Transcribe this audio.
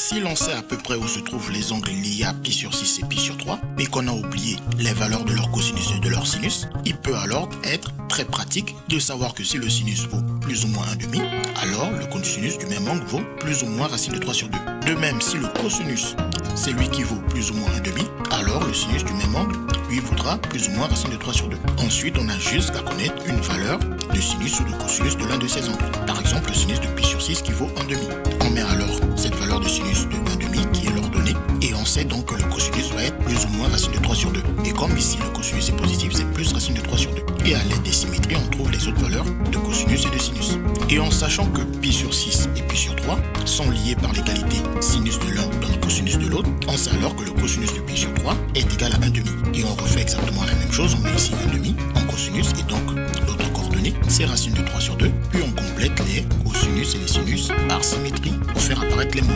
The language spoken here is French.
Si l'on sait à peu près où se trouvent les angles liés à pi sur 6 et pi sur 3, mais qu'on a oublié les valeurs de leur cosinus et de leur sinus, il peut alors être très pratique de savoir que si le sinus vaut plus ou moins 1/2, alors le cosinus du même angle vaut plus ou moins racine de 3 sur 2. De même, si le cosinus, c'est lui qui vaut plus ou moins 1/2, alors le sinus du même angle, lui, vaudra plus ou moins racine de 3 sur 2. Ensuite, on a juste qu'à connaître une valeur de sinus ou de cosinus de l'un de ces angles. Par exemple, le sinus de pi sur 6 qui vaut 1/2. On met alors cette valeur de sinus de 1/2 qui est l'ordonnée et on sait donc que le cosinus va être plus ou moins racine de 3 sur 2. Et comme ici le cosinus est positif, c'est plus racine de 3 sur 2. Et à l'aide des symétries, on trouve les autres valeurs de cosinus et de sinus. Et en sachant que pi sur 6 et pi sur 3 sont liés par l'égalité sinus de l'un donne cosinus de l'autre, on sait alors que le cosinus de pi sur 3 est égal à 1/2. Et on refait exactement la même chose, on met ici 1/2 en cosinus et donc l'autre coordonnée, c'est racine de 3 sur 2. Puis on complète les cosinus et les sinus par symétrie pour faire apparaître les mots.